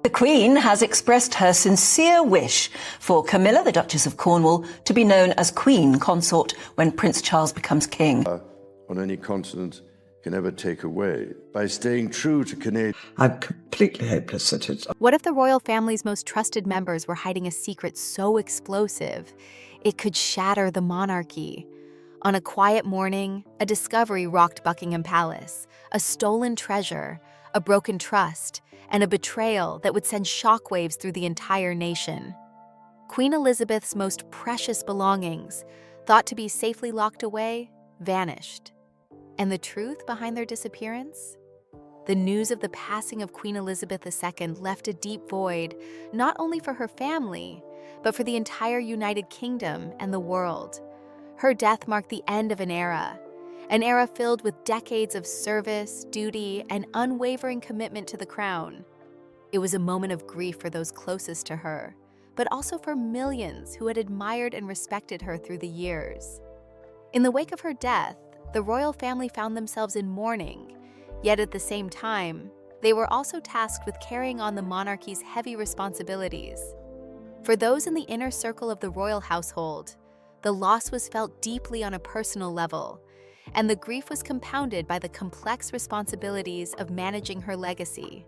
The Queen has expressed her sincere wish for Camilla, the Duchess of Cornwall, to be known as Queen Consort when Prince Charles becomes king. On any continent can ever take away by staying true to Canadian. I'm completely hopeless at it. What if the royal family's most trusted members were hiding a secret so explosive it could shatter the monarchy? On a quiet morning, a discovery rocked Buckingham Palace, a stolen treasure, a broken trust, and a betrayal that would send shockwaves through the entire nation. Queen Elizabeth's most precious belongings, thought to be safely locked away, vanished. And the truth behind their disappearance? The news of the passing of Queen Elizabeth II left a deep void, not only for her family, but for the entire United Kingdom and the world. Her death marked the end of an era filled with decades of service, duty, and unwavering commitment to the crown. It was a moment of grief for those closest to her, but also for millions who had admired and respected her through the years. In the wake of her death, the royal family found themselves in mourning, yet at the same time, they were also tasked with carrying on the monarchy's heavy responsibilities. For those in the inner circle of the royal household, the loss was felt deeply on a personal level, and the grief was compounded by the complex responsibilities of managing her legacy.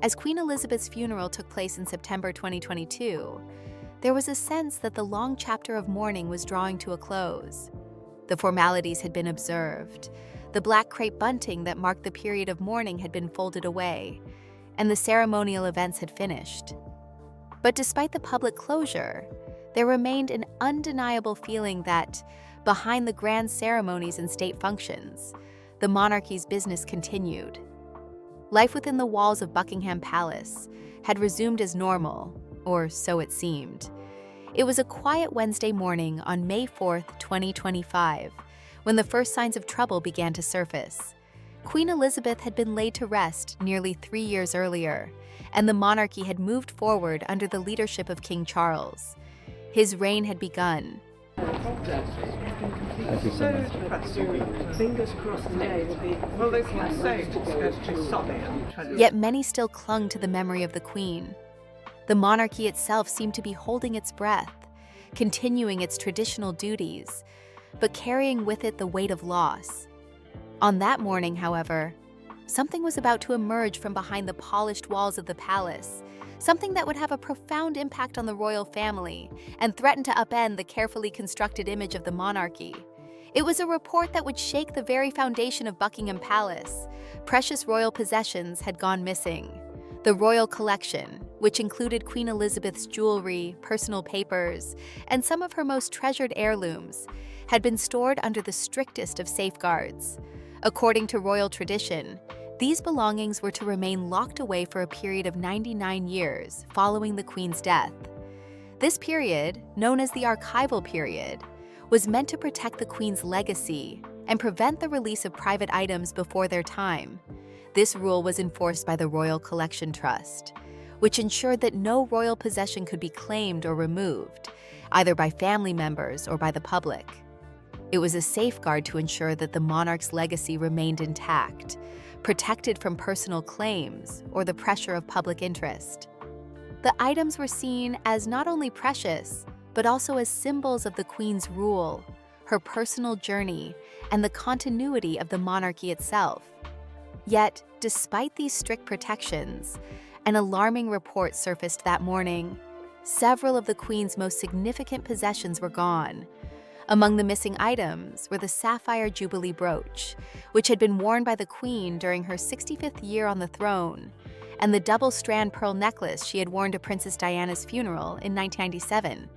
As Queen Elizabeth's funeral took place in September 2022, there was a sense that the long chapter of mourning was drawing to a close. The formalities had been observed, the black crepe bunting that marked the period of mourning had been folded away, and the ceremonial events had finished. But despite the public closure, there remained an undeniable feeling that, behind the grand ceremonies and state functions, the monarchy's business continued. Life within the walls of Buckingham Palace had resumed as normal, or so it seemed. It was a quiet Wednesday morning on May 4th, 2025, when the first signs of trouble began to surface. Queen Elizabeth had been laid to rest nearly 3 years earlier, and the monarchy had moved forward under the leadership of King Charles. His reign had begun. Fingers crossed the day will be. Well, they can say it's going to be solid. Yet many still clung to the memory of the Queen. The monarchy itself seemed to be holding its breath, continuing its traditional duties, but carrying with it the weight of loss. On that morning, however, something was about to emerge from behind the polished walls of the palace, something that would have a profound impact on the royal family and threaten to upend the carefully constructed image of the monarchy. It was a report that would shake the very foundation of Buckingham Palace. Precious royal possessions had gone missing. The royal collection, which included Queen Elizabeth's jewelry, personal papers, and some of her most treasured heirlooms, had been stored under the strictest of safeguards. According to royal tradition, these belongings were to remain locked away for a period of 99 years following the Queen's death. This period, known as the archival period, was meant to protect the Queen's legacy and prevent the release of private items before their time. This rule was enforced by the Royal Collection Trust, which ensured that no royal possession could be claimed or removed, either by family members or by the public. It was a safeguard to ensure that the monarch's legacy remained intact, protected from personal claims or the pressure of public interest. The items were seen as not only precious, but also as symbols of the Queen's rule, her personal journey, and the continuity of the monarchy itself. Yet, despite these strict protections, an alarming report surfaced that morning. Several of the Queen's most significant possessions were gone. Among the missing items were the sapphire Jubilee brooch, which had been worn by the Queen during her 65th year on the throne, and the double-strand pearl necklace she had worn to Princess Diana's funeral in 1997.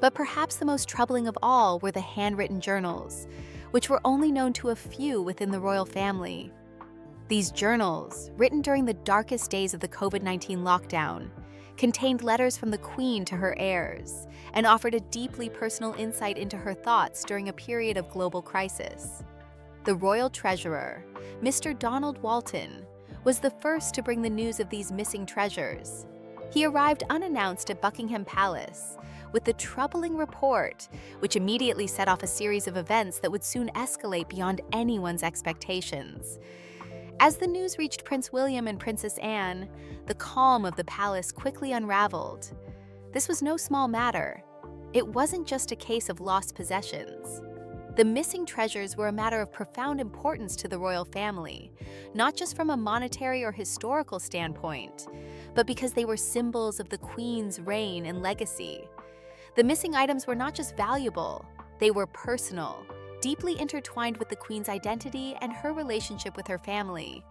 But perhaps the most troubling of all were the handwritten journals, which were only known to a few within the royal family. These journals, written during the darkest days of the COVID-19 lockdown, contained letters from the Queen to her heirs and offered a deeply personal insight into her thoughts during a period of global crisis. The royal treasurer, Mr. Donald Walton, was the first to bring the news of these missing treasures. He arrived unannounced at Buckingham Palace with the troubling report, which immediately set off a series of events that would soon escalate beyond anyone's expectations. As the news reached Prince William and Princess Anne, the calm of the palace quickly unraveled. This was no small matter. It wasn't just a case of lost possessions. The missing treasures were a matter of profound importance to the royal family, not just from a monetary or historical standpoint, but because they were symbols of the Queen's reign and legacy. The missing items were not just valuable, they were personal, deeply intertwined with the Queen's identity and her relationship with her family.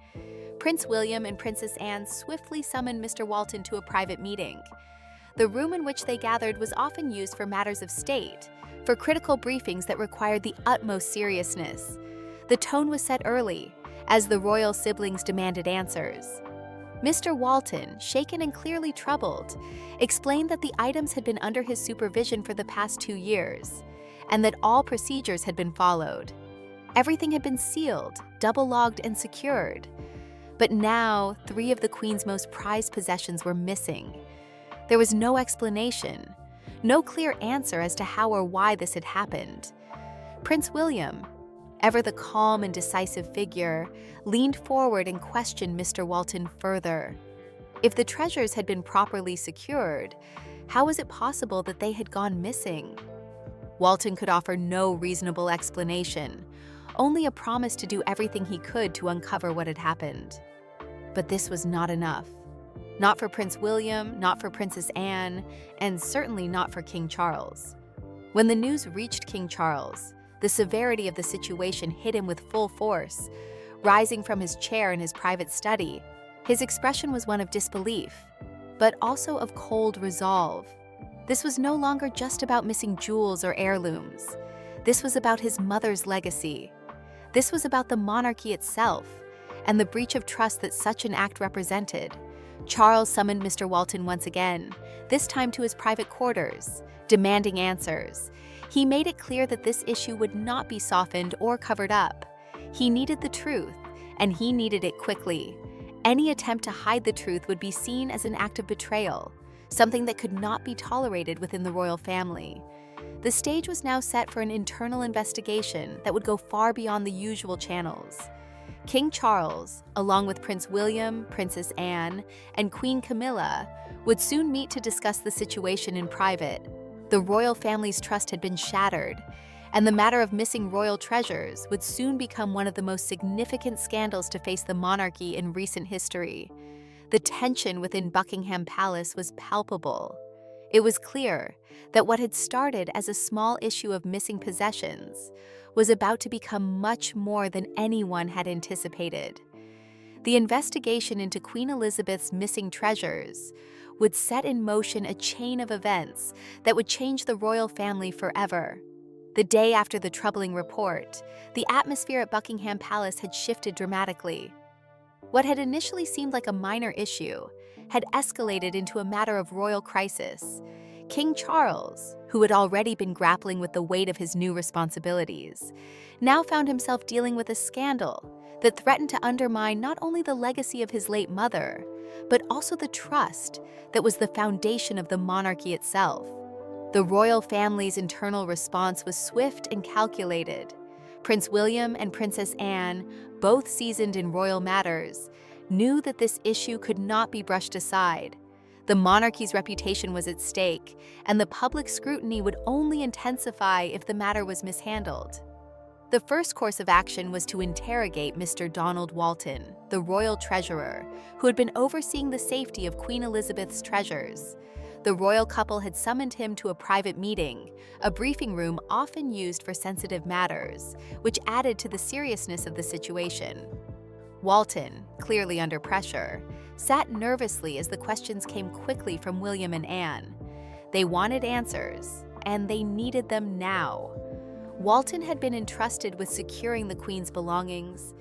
Prince William and Princess Anne swiftly summoned Mr. Walton to a private meeting. The room in which they gathered was often used for matters of state, for critical briefings that required the utmost seriousness. The tone was set early, as the royal siblings demanded answers. Mr. Walton, shaken and clearly troubled, explained that the items had been under his supervision for the past 2 years, and that all procedures had been followed. Everything had been sealed, double-logged, and secured. But now, 3 of the Queen's most prized possessions were missing. There was no explanation, no clear answer as to how or why this had happened. Prince William, ever the calm and decisive figure, leaned forward and questioned Mr. Walton further. If the treasures had been properly secured, how was it possible that they had gone missing? Walton could offer no reasonable explanation, only a promise to do everything he could to uncover what had happened. But this was not enough. Not for Prince William, not for Princess Anne, and certainly not for King Charles. When the news reached King Charles, the severity of the situation hit him with full force. Rising from his chair in his private study, his expression was one of disbelief, but also of cold resolve. This was no longer just about missing jewels or heirlooms. This was about his mother's legacy. This was about the monarchy itself, and the breach of trust that such an act represented. Charles summoned Mr. Walton once again, this time to his private quarters, demanding answers. He made it clear that this issue would not be softened or covered up. He needed the truth, and he needed it quickly. Any attempt to hide the truth would be seen as an act of betrayal, something that could not be tolerated within the royal family. The stage was now set for an internal investigation that would go far beyond the usual channels. King Charles, along with Prince William, Princess Anne, and Queen Camilla, would soon meet to discuss the situation in private. The royal family's trust had been shattered, and the matter of missing royal treasures would soon become one of the most significant scandals to face the monarchy in recent history. The tension within Buckingham Palace was palpable. It was clear that what had started as a small issue of missing possessions was about to become much more than anyone had anticipated. The investigation into Queen Elizabeth's missing treasures would set in motion a chain of events that would change the royal family forever. The day after the troubling report, the atmosphere at Buckingham Palace had shifted dramatically. What had initially seemed like a minor issue had escalated into a matter of royal crisis. King Charles, who had already been grappling with the weight of his new responsibilities, now found himself dealing with a scandal that threatened to undermine not only the legacy of his late mother, but also the trust that was the foundation of the monarchy itself. The royal family's internal response was swift and calculated. Prince William and Princess Anne, both seasoned in royal matters, knew that this issue could not be brushed aside. The monarchy's reputation was at stake, and the public scrutiny would only intensify if the matter was mishandled. The first course of action was to interrogate Mr. Donald Walton, the royal treasurer, who had been overseeing the safety of Queen Elizabeth's treasures. The royal couple had summoned him to a private meeting, a briefing room often used for sensitive matters, which added to the seriousness of the situation. Walton, clearly under pressure, sat nervously as the questions came quickly from William and Anne. They wanted answers, and they needed them now. Walton had been entrusted with securing the Queen's belongings,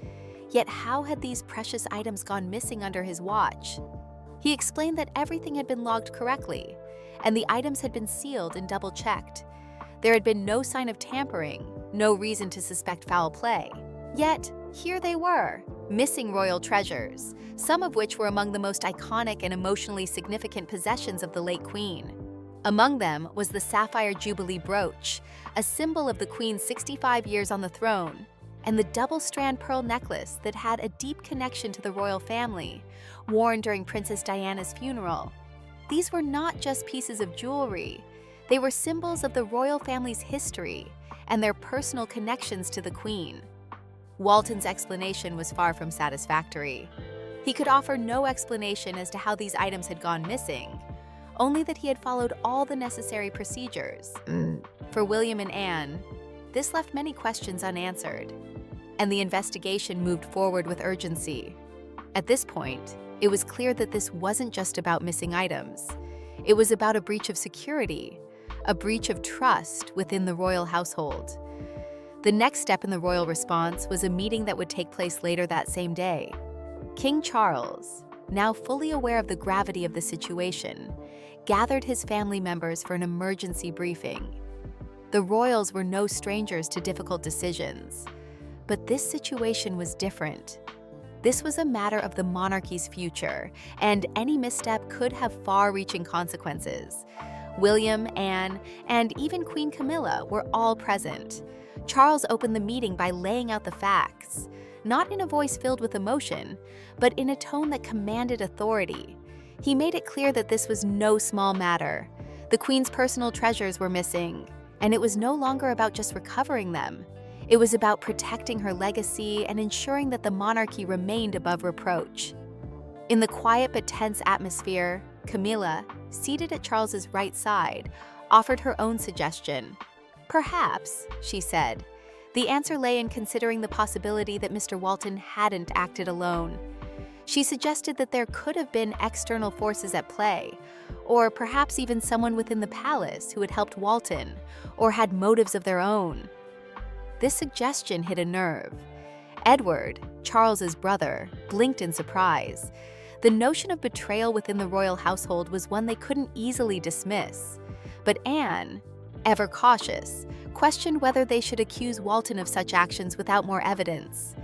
yet how had these precious items gone missing under his watch? He explained that everything had been logged correctly, and the items had been sealed and double-checked. There had been no sign of tampering, no reason to suspect foul play. Yet, here they were, missing royal treasures, some of which were among the most iconic and emotionally significant possessions of the late Queen. Among them was the sapphire Jubilee brooch, a symbol of the Queen's 65 years on the throne, and the double-strand pearl necklace that had a deep connection to the royal family, worn during Princess Diana's funeral. These were not just pieces of jewelry. They were symbols of the royal family's history and their personal connections to the Queen. Walton's explanation was far from satisfactory. He could offer no explanation as to how these items had gone missing, only that he had followed all the necessary procedures. For William and Anne, this left many questions unanswered, and the investigation moved forward with urgency. At this point, it was clear that this wasn't just about missing items. It was about a breach of security, a breach of trust within the royal household. The next step in the royal response was a meeting that would take place later that same day. King Charles, now fully aware of the gravity of the situation, gathered his family members for an emergency briefing. The royals were no strangers to difficult decisions, but this situation was different. This was a matter of the monarchy's future, and any misstep could have far-reaching consequences. William, Anne, and even Queen Camilla were all present. Charles opened the meeting by laying out the facts, not in a voice filled with emotion, but in a tone that commanded authority. He made it clear that this was no small matter. The Queen's personal treasures were missing, and it was no longer about just recovering them. It was about protecting her legacy and ensuring that the monarchy remained above reproach. In the quiet but tense atmosphere, Camilla, seated at Charles's right side, offered her own suggestion. "Perhaps," she said, "the answer lay in considering the possibility that Mr. Walton hadn't acted alone." She suggested that there could have been external forces at play, or perhaps even someone within the palace who had helped Walton, or had motives of their own. This suggestion hit a nerve. Edward, Charles's brother, blinked in surprise. The notion of betrayal within the royal household was one they couldn't easily dismiss. But Anne, ever cautious, questioned whether they should accuse Walton of such actions without more evidence.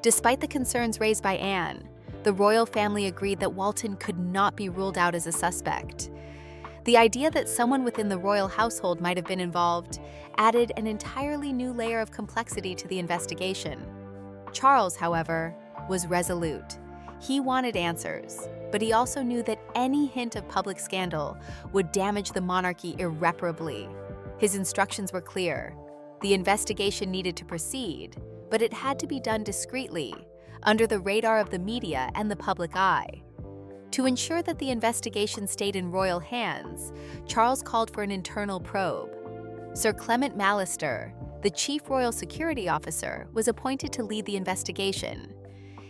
Despite the concerns raised by Anne, the royal family agreed that Walton could not be ruled out as a suspect. The idea that someone within the royal household might have been involved added an entirely new layer of complexity to the investigation. Charles, however, was resolute. He wanted answers, but he also knew that any hint of public scandal would damage the monarchy irreparably. His instructions were clear. The investigation needed to proceed, but it had to be done discreetly, under the radar of the media and the public eye. To ensure that the investigation stayed in royal hands, Charles called for an internal probe. Sir Clement Mallister, the chief royal security officer, was appointed to lead the investigation.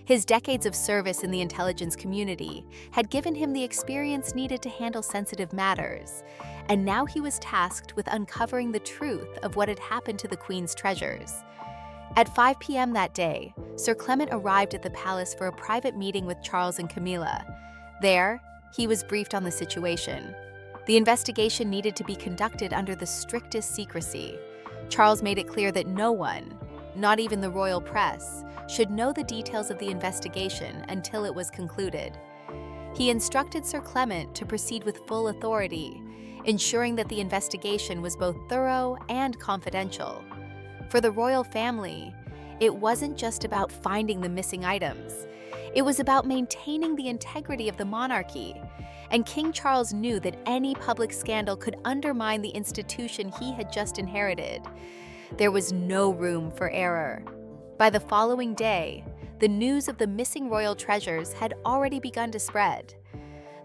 His decades of service in the intelligence community had given him the experience needed to handle sensitive matters, and now he was tasked with uncovering the truth of what had happened to the Queen's treasures. At 5 p.m. that day, Sir Clement arrived at the palace for a private meeting with Charles and Camilla. There, he was briefed on the situation. The investigation needed to be conducted under the strictest secrecy. Charles made it clear that no one, not even the royal press, should know the details of the investigation until it was concluded. He instructed Sir Clement to proceed with full authority, ensuring that the investigation was both thorough and confidential. For the royal family, it wasn't just about finding the missing items. It was about maintaining the integrity of the monarchy, and King Charles knew that any public scandal could undermine the institution he had just inherited. There was no room for error. By the following day, the news of the missing royal treasures had already begun to spread.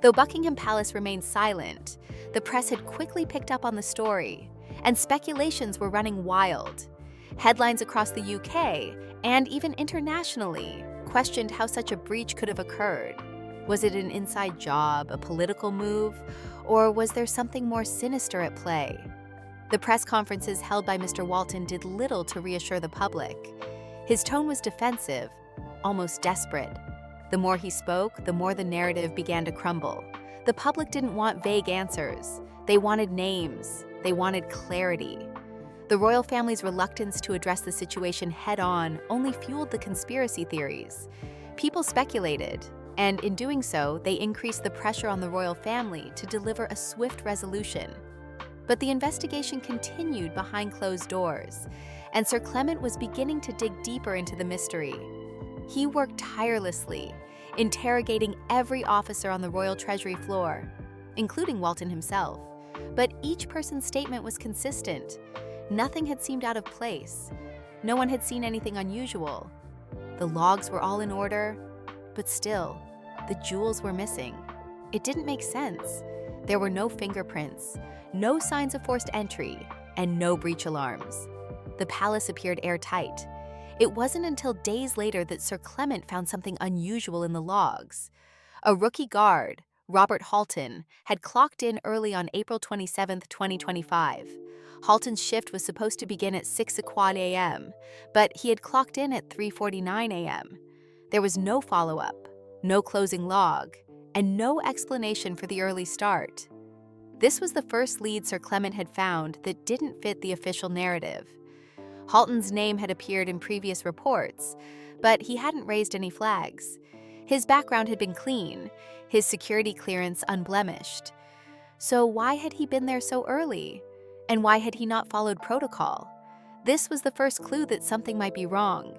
Though Buckingham Palace remained silent, the press had quickly picked up on the story, and speculations were running wild. Headlines across the UK, and even internationally, questioned how such a breach could have occurred. Was it an inside job, a political move, or was there something more sinister at play? The press conferences held by Mr. Walton did little to reassure the public. His tone was defensive, almost desperate. The more he spoke, the more the narrative began to crumble. The public didn't want vague answers. They wanted names. They wanted clarity. The royal family's reluctance to address the situation head-on only fueled the conspiracy theories. People speculated, and in doing so, they increased the pressure on the royal family to deliver a swift resolution. But the investigation continued behind closed doors, and Sir Clement was beginning to dig deeper into the mystery. He worked tirelessly, interrogating every officer on the Royal Treasury floor, including Walton himself. But each person's statement was consistent. Nothing had seemed out of place. No one had seen anything unusual. The logs were all in order, but still, the jewels were missing. It didn't make sense. There were no fingerprints, no signs of forced entry, and no breach alarms. The palace appeared airtight. It wasn't until days later that Sir Clement found something unusual in the logs. A rookie guard, Robert Halton, had clocked in early on April 27, 2025. Halton's shift was supposed to begin at 6:00 a.m., but he had clocked in at 3:49 a.m. There was no follow-up, no closing log, and no explanation for the early start. This was the first lead Sir Clement had found that didn't fit the official narrative. Halton's name had appeared in previous reports, but he hadn't raised any flags. His background had been clean, his security clearance unblemished. So why had he been there so early? And why had he not followed protocol? This was the first clue that something might be wrong.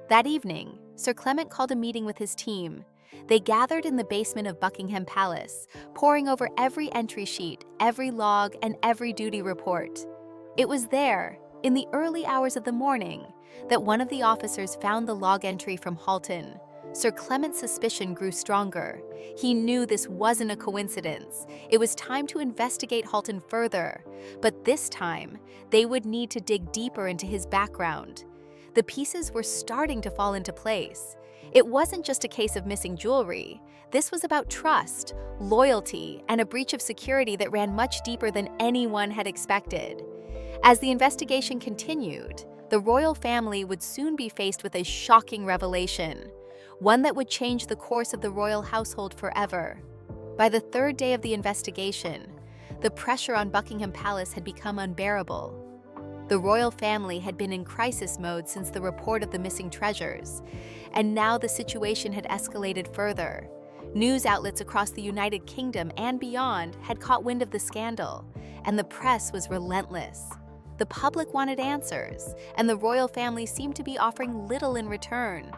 That evening, Sir Clement called a meeting with his team. They gathered in the basement of Buckingham Palace, poring over every entry sheet, every log, and every duty report. It was there, in the early hours of the morning, that one of the officers found the log entry from Halton. Sir Clement's suspicion grew stronger. He knew this wasn't a coincidence. It was time to investigate Halton further. But this time, they would need to dig deeper into his background. The pieces were starting to fall into place. It wasn't just a case of missing jewelry. This was about trust, loyalty, and a breach of security that ran much deeper than anyone had expected. As the investigation continued, the royal family would soon be faced with a shocking revelation, one that would change the course of the royal household forever. By the third day of the investigation, the pressure on Buckingham Palace had become unbearable. The royal family had been in crisis mode since the report of the missing treasures, and now the situation had escalated further. News outlets across the United Kingdom and beyond had caught wind of the scandal, and the press was relentless. The public wanted answers, and the royal family seemed to be offering little in return.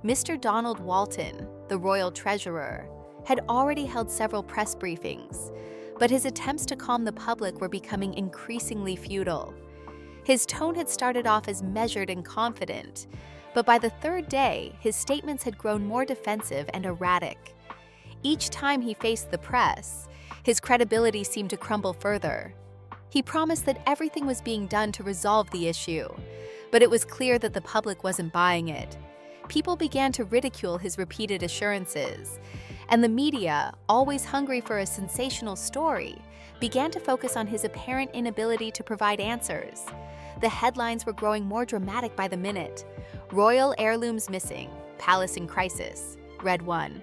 Mr. Donald Walton, the royal treasurer, had already held several press briefings, but his attempts to calm the public were becoming increasingly futile. His tone had started off as measured and confident, but by the third day, his statements had grown more defensive and erratic. Each time he faced the press, his credibility seemed to crumble further. He promised that everything was being done to resolve the issue, but it was clear that the public wasn't buying it. People began to ridicule his repeated assurances, and the media, always hungry for a sensational story, began to focus on his apparent inability to provide answers. The headlines were growing more dramatic by the minute. Royal heirlooms missing, palace in crisis, read one.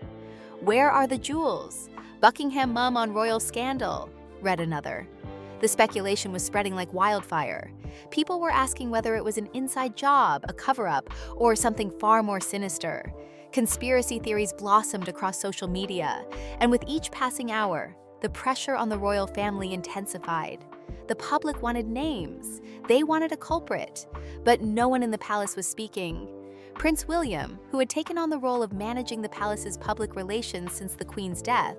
Where are the jewels? Buckingham mum on royal scandal, read another. The speculation was spreading like wildfire. People were asking whether it was an inside job, a cover-up, or something far more sinister. Conspiracy theories blossomed across social media, and with each passing hour, the pressure on the royal family intensified. The public wanted names. They wanted a culprit, but no one in the palace was speaking. Prince William, who had taken on the role of managing the palace's public relations since the Queen's death,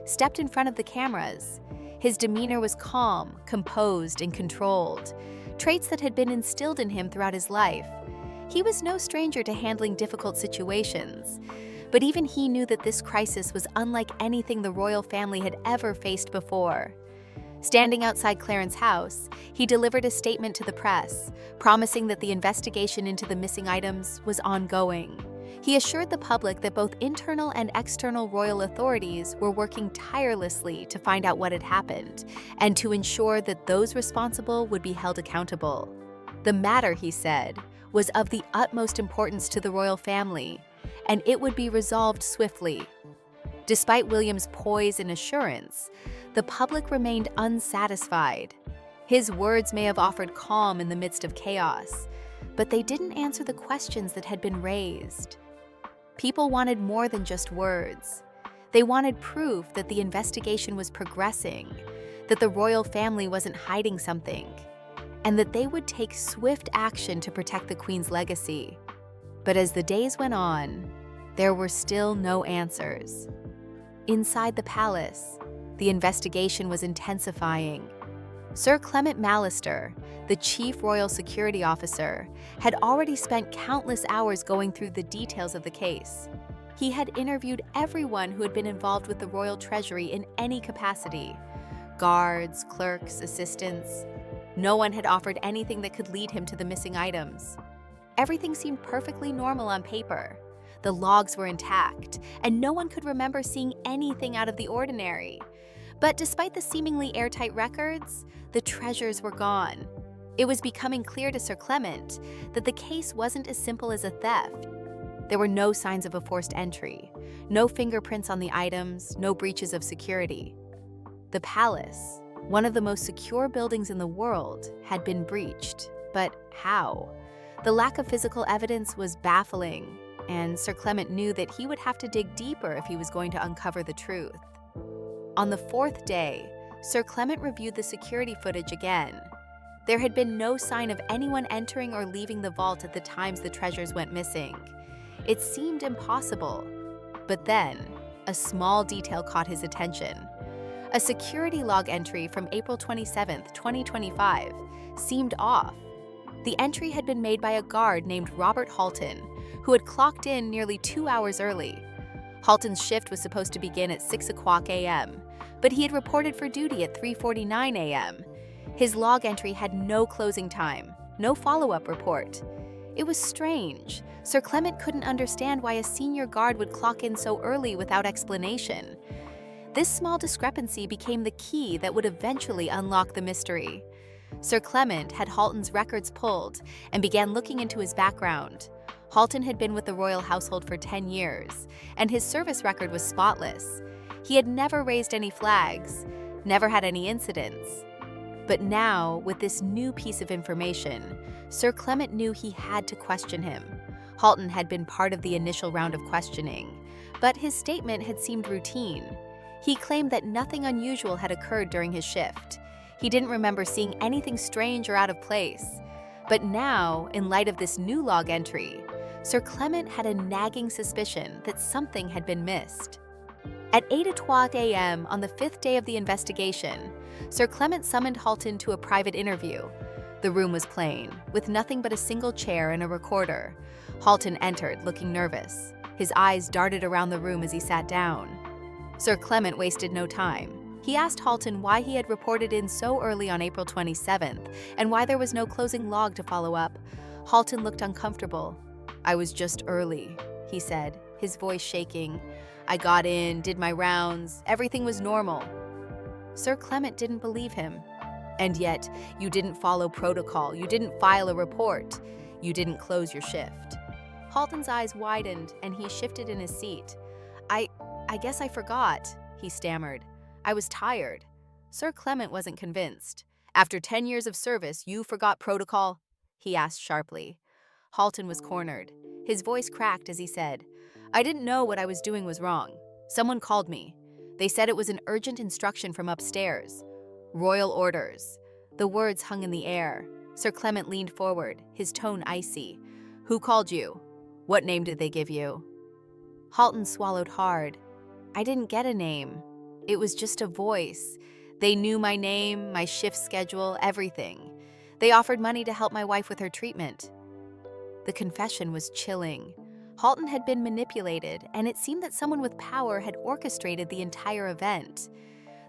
stepped in front of the cameras. His demeanor was calm, composed, and controlled, traits that had been instilled in him throughout his life. He was no stranger to handling difficult situations, but even he knew that this crisis was unlike anything the royal family had ever faced before. Standing outside Clarence's house, he delivered a statement to the press, promising that the investigation into the missing items was ongoing. He assured the public that both internal and external royal authorities were working tirelessly to find out what had happened and to ensure that those responsible would be held accountable. The matter, he said, was of the utmost importance to the royal family, and it would be resolved swiftly. Despite William's poise and assurance, the public remained unsatisfied. His words may have offered calm in the midst of chaos, but they didn't answer the questions that had been raised. People wanted more than just words. They wanted proof that the investigation was progressing, that the royal family wasn't hiding something, and that they would take swift action to protect the Queen's legacy. But as the days went on, there were still no answers. Inside the palace, the investigation was intensifying. Sir Clement Mallister, the chief royal security officer, had already spent countless hours going through the details of the case. He had interviewed everyone who had been involved with the royal treasury in any capacity: guards, clerks, assistants. No one had offered anything that could lead him to the missing items. Everything seemed perfectly normal on paper. The logs were intact, and no one could remember seeing anything out of the ordinary. But despite the seemingly airtight records, the treasures were gone. It was becoming clear to Sir Clement that the case wasn't as simple as a theft. There were no signs of a forced entry, no fingerprints on the items, no breaches of security. The palace, one of the most secure buildings in the world, had been breached. But how? The lack of physical evidence was baffling, and Sir Clement knew that he would have to dig deeper if he was going to uncover the truth. On the fourth day, Sir Clement reviewed the security footage again. There had been no sign of anyone entering or leaving the vault at the times the treasures went missing. It seemed impossible. But then, a small detail caught his attention. A security log entry from April 27, 2025, seemed off. The entry had been made by a guard named Robert Halton, who had clocked in nearly 2 hours early. Halton's shift was supposed to begin at 6 o'clock a.m., but he had reported for duty at 3:49 a.m. His log entry had no closing time, no follow-up report. It was strange. Sir Clement couldn't understand why a senior guard would clock in so early without explanation. This small discrepancy became the key that would eventually unlock the mystery. Sir Clement had Halton's records pulled and began looking into his background. Halton had been with the royal household for 10 years, and his service record was spotless. He had never raised any flags, never had any incidents. But now, with this new piece of information, Sir Clement knew he had to question him. Halton had been part of the initial round of questioning, but his statement had seemed routine. He claimed that nothing unusual had occurred during his shift. He didn't remember seeing anything strange or out of place. But now, in light of this new log entry, Sir Clement had a nagging suspicion that something had been missed. At 8:00 a.m. on the 5th day of the investigation, Sir Clement summoned Halton to a private interview. The room was plain, with nothing but a single chair and a recorder. Halton entered, looking nervous. His eyes darted around the room as he sat down. Sir Clement wasted no time. He asked Halton why he had reported in so early on April 27th and why there was no closing log to follow up. Halton looked uncomfortable. "I was just early," he said, his voice shaking. "I got in, did my rounds, everything was normal." Sir Clement didn't believe him. "And yet, you didn't follow protocol, you didn't file a report, you didn't close your shift." Halton's eyes widened and he shifted in his seat. I guess I forgot," he stammered. "I was tired." Sir Clement wasn't convinced. "After 10 years of service, you forgot protocol?" he asked sharply. Halton was cornered. His voice cracked as he said, "I didn't know what I was doing was wrong. Someone called me. They said it was an urgent instruction from upstairs. Royal orders." The words hung in the air. Sir Clement leaned forward, his tone icy. "Who called you? What name did they give you?" Halton swallowed hard. "I didn't get a name. It was just a voice. They knew my name, my shift schedule, everything. They offered money to help my wife with her treatment." The confession was chilling. Halton had been manipulated, and it seemed that someone with power had orchestrated the entire event.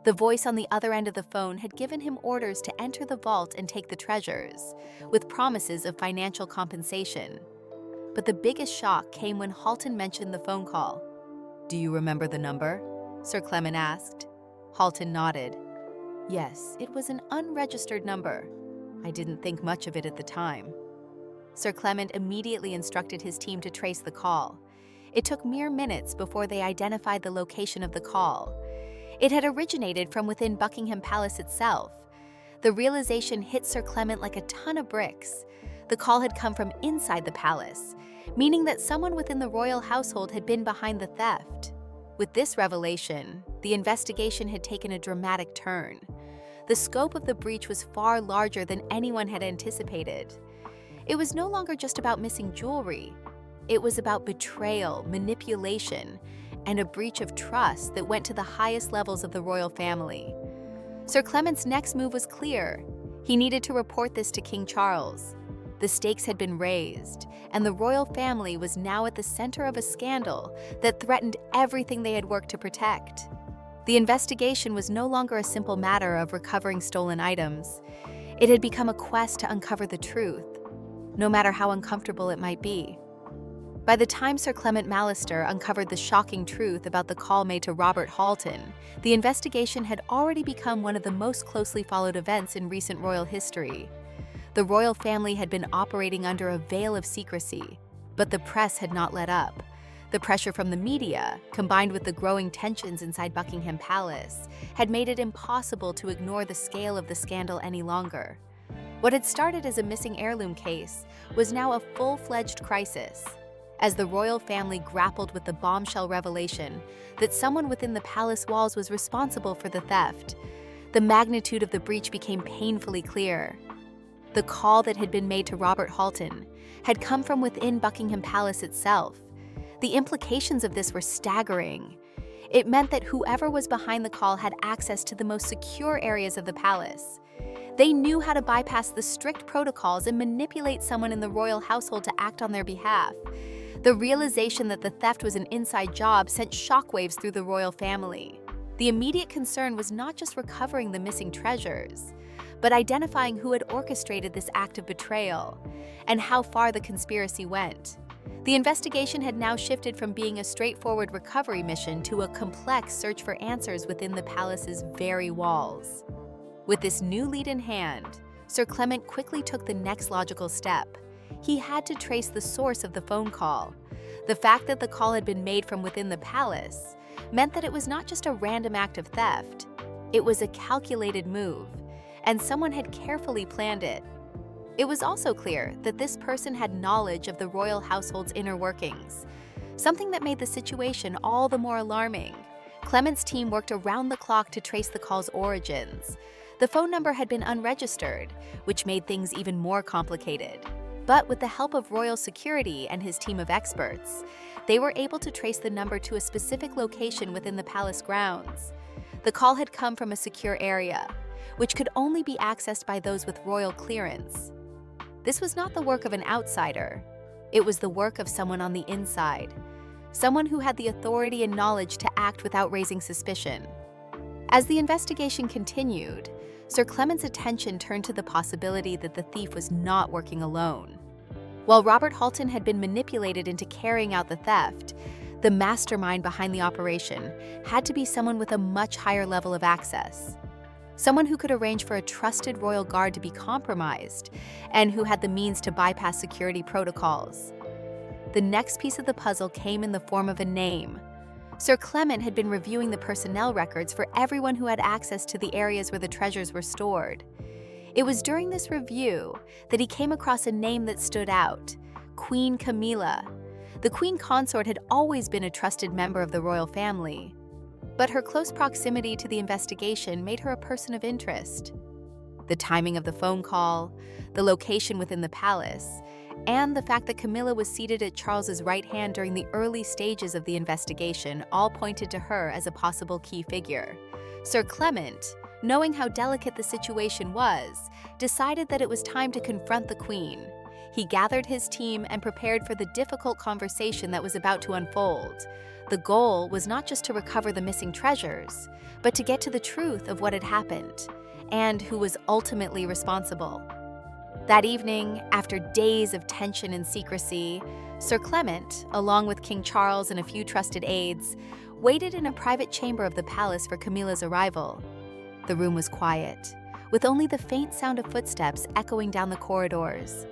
The voice on the other end of the phone had given him orders to enter the vault and take the treasures, with promises of financial compensation. But the biggest shock came when Halton mentioned the phone call. "Do you remember the number?" Sir Clement asked. Halton nodded. "Yes, it was an unregistered number. I didn't think much of it at the time." Sir Clement immediately instructed his team to trace the call. It took mere minutes before they identified the location of the call. It had originated from within Buckingham Palace itself. The realization hit Sir Clement like a ton of bricks. The call had come from inside the palace, meaning that someone within the royal household had been behind the theft. With this revelation, the investigation had taken a dramatic turn. the scope of the breach was far larger than anyone had anticipated. It was no longer just about missing jewelry. It was about betrayal, manipulation, and a breach of trust that went to the highest levels of the royal family. Sir Clement's next move was clear. He needed to report this to King Charles. The stakes had been raised, and the royal family was now at the center of a scandal that threatened everything they had worked to protect. The investigation was no longer a simple matter of recovering stolen items. It had become a quest to uncover the truth, no matter how uncomfortable it might be. By the time Sir Clement Mallister uncovered the shocking truth about the call made to Robert Halton, the investigation had already become one of the most closely followed events in recent royal history. The royal family had been operating under a veil of secrecy, but the press had not let up. The pressure from the media, combined with the growing tensions inside Buckingham Palace, had made it impossible to ignore the scale of the scandal any longer. What had started as a missing heirloom case was now a full-fledged crisis. As the royal family grappled with the bombshell revelation that someone within the palace walls was responsible for the theft, the magnitude of the breach became painfully clear. The call that had been made to Robert Halton had come from within Buckingham Palace itself. The implications of this were staggering. It meant that whoever was behind the call had access to the most secure areas of the palace. They knew how to bypass the strict protocols and manipulate someone in the royal household to act on their behalf. The realization that the theft was an inside job sent shockwaves through the royal family. The immediate concern was not just recovering the missing treasures, but identifying who had orchestrated this act of betrayal and how far the conspiracy went. The investigation had now shifted from being a straightforward recovery mission to a complex search for answers within the palace's very walls. With this new lead in hand, Sir Clement quickly took the next logical step. He had to trace the source of the phone call. The fact that the call had been made from within the palace meant that it was not just a random act of theft. It was a calculated move, and someone had carefully planned it. It was also clear that this person had knowledge of the royal household's inner workings, something that made the situation all the more alarming. Clement's team worked around the clock to trace the call's origins. The phone number had been unregistered, which made things even more complicated. But with the help of royal security and his team of experts, they were able to trace the number to a specific location within the palace grounds. The call had come from a secure area, which could only be accessed by those with royal clearance. This was not the work of an outsider. It was the work of someone on the inside, someone who had the authority and knowledge to act without raising suspicion. As the investigation continued, Sir Clement's attention turned to the possibility that the thief was not working alone. While Robert Halton had been manipulated into carrying out the theft, the mastermind behind the operation had to be someone with a much higher level of access. Someone who could arrange for a trusted royal guard to be compromised, and who had the means to bypass security protocols. The next piece of the puzzle came in the form of a name. Sir Clement had been reviewing the personnel records for everyone who had access to the areas where the treasures were stored. It was during this review that he came across a name that stood out: Queen Camilla. The Queen Consort had always been a trusted member of the royal family, but her close proximity to the investigation made her a person of interest. The timing of the phone call, the location within the palace, and the fact that Camilla was seated at Charles's right hand during the early stages of the investigation all pointed to her as a possible key figure. Sir Clement, knowing how delicate the situation was, decided that it was time to confront the Queen. He gathered his team and prepared for the difficult conversation that was about to unfold. The goal was not just to recover the missing treasures, but to get to the truth of what had happened and who was ultimately responsible. That evening, after days of tension and secrecy, Sir Clement, along with King Charles and a few trusted aides, waited in a private chamber of the palace for Camilla's arrival. The room was quiet, with only the faint sound of footsteps echoing down the corridors.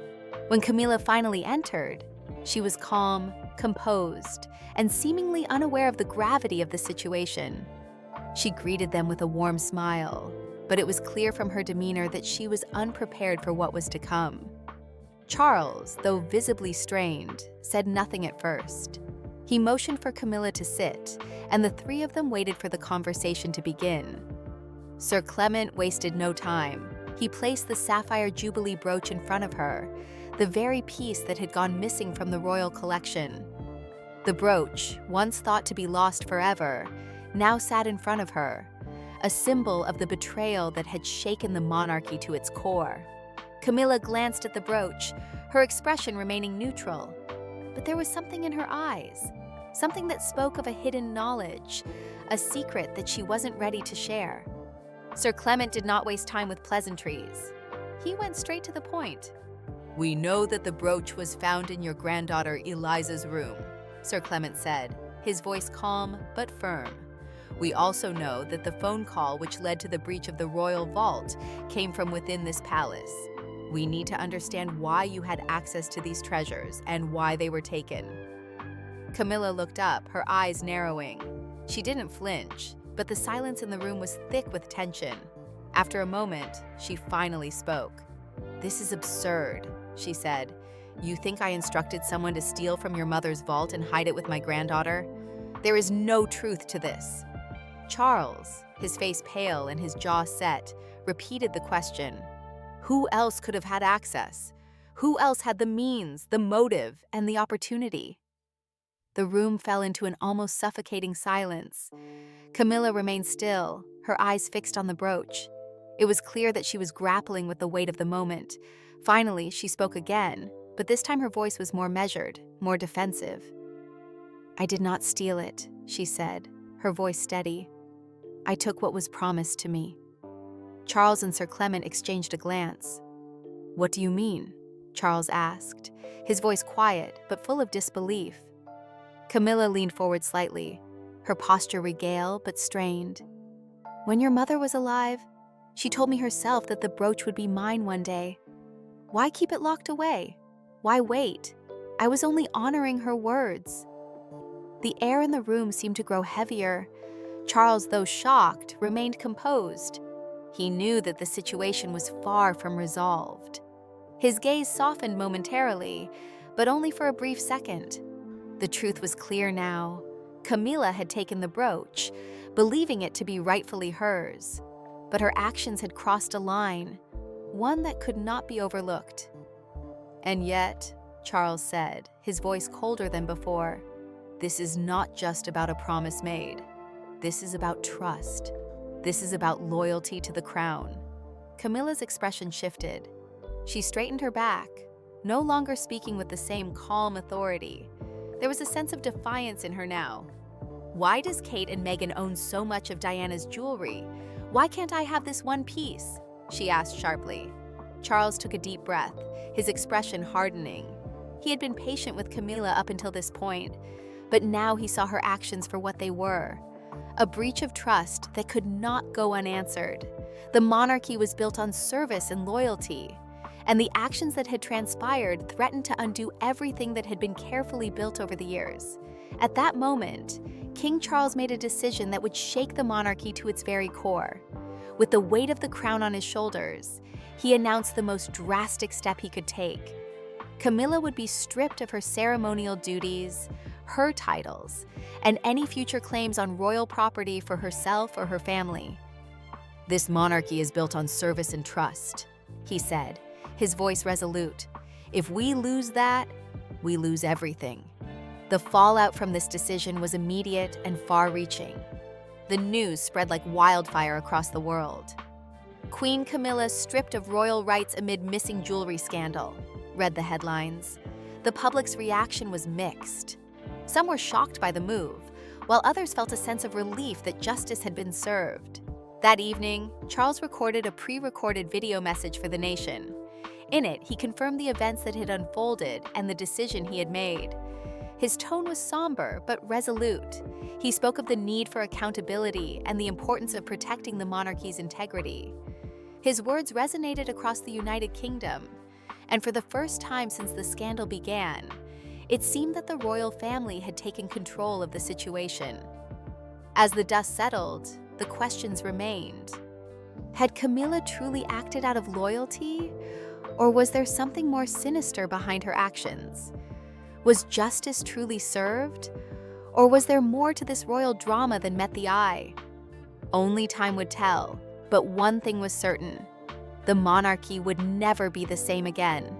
When Camilla finally entered, she was calm, composed, and seemingly unaware of the gravity of the situation. She greeted them with a warm smile, but it was clear from her demeanor that she was unprepared for what was to come. Charles, though visibly strained, said nothing at first. He motioned for Camilla to sit, and the three of them waited for the conversation to begin. Sir Clement wasted no time. He placed the sapphire jubilee brooch in front of her, the very piece that had gone missing from the royal collection. The brooch, once thought to be lost forever, now sat in front of her, a symbol of the betrayal that had shaken the monarchy to its core. Camilla glanced at the brooch, her expression remaining neutral. But there was something in her eyes, something that spoke of a hidden knowledge, a secret that she wasn't ready to share. Sir Clement did not waste time with pleasantries. He went straight to the point. "We know that the brooch was found in your granddaughter Eliza's room," Sir Clement said, his voice calm but firm. "We also know that the phone call which led to the breach of the royal vault came from within this palace. We need to understand why you had access to these treasures and why they were taken." Camilla looked up, her eyes narrowing. She didn't flinch, but the silence in the room was thick with tension. After a moment, she finally spoke. "This is absurd," she said. "You think I instructed someone to steal from your mother's vault and hide it with my granddaughter? There is no truth to this." Charles, his face pale and his jaw set, repeated the question. Who else could have had access? Who else had the means, the motive, and the opportunity? The room fell into an almost suffocating silence. Camilla remained still, her eyes fixed on the brooch. It was clear that she was grappling with the weight of the moment. Finally, she spoke again, but this time her voice was more measured, more defensive. "I did not steal it," she said, her voice steady. "I took what was promised to me." Charles and Sir Clement exchanged a glance. "What do you mean?" Charles asked, his voice quiet but full of disbelief. Camilla leaned forward slightly, her posture regale but strained. "When your mother was alive, she told me herself that the brooch would be mine one day. Why keep it locked away? Why wait? I was only honoring her words." The air in the room seemed to grow heavier. Charles, though shocked, remained composed. He knew that the situation was far from resolved. His gaze softened momentarily, but only for a brief second. The truth was clear now. Camila had taken the brooch, believing it to be rightfully hers. But her actions had crossed a line, one that could not be overlooked. "And yet," Charles said, his voice colder than before, "this is not just about a promise made. This is about trust. This is about loyalty to the crown." Camilla's expression shifted. She straightened her back, no longer speaking with the same calm authority. There was a sense of defiance in her now. "Why does Kate and Meghan own so much of Diana's jewelry? Why can't I have this one piece?" she asked sharply. Charles took a deep breath, his expression hardening. He had been patient with Camilla up until this point, but now he saw her actions for what they were. A breach of trust that could not go unanswered. The monarchy was built on service and loyalty, and the actions that had transpired threatened to undo everything that had been carefully built over the years. At that moment, King Charles made a decision that would shake the monarchy to its very core. With the weight of the crown on his shoulders, he announced the most drastic step he could take. Camilla would be stripped of her ceremonial duties, her titles, and any future claims on royal property for herself or her family. "This monarchy is built on service and trust," he said, his voice resolute. "If we lose that, we lose everything." The fallout from this decision was immediate and far-reaching. The news spread like wildfire across the world. "Queen Camilla stripped of royal rights amid missing jewelry scandal," read the headlines. The public's reaction was mixed. Some were shocked by the move, while others felt a sense of relief that justice had been served. That evening, Charles recorded a pre-recorded video message for the nation. In it, he confirmed the events that had unfolded and the decision he had made. His tone was somber but resolute. He spoke of the need for accountability and the importance of protecting the monarchy's integrity. His words resonated across the United Kingdom, and for the first time since the scandal began, it seemed that the royal family had taken control of the situation. As the dust settled, the questions remained. Had Camilla truly acted out of loyalty, or was there something more sinister behind her actions? Was justice truly served, or was there more to this royal drama than met the eye? Only time would tell, But one thing was certain: the monarchy would never be the same again.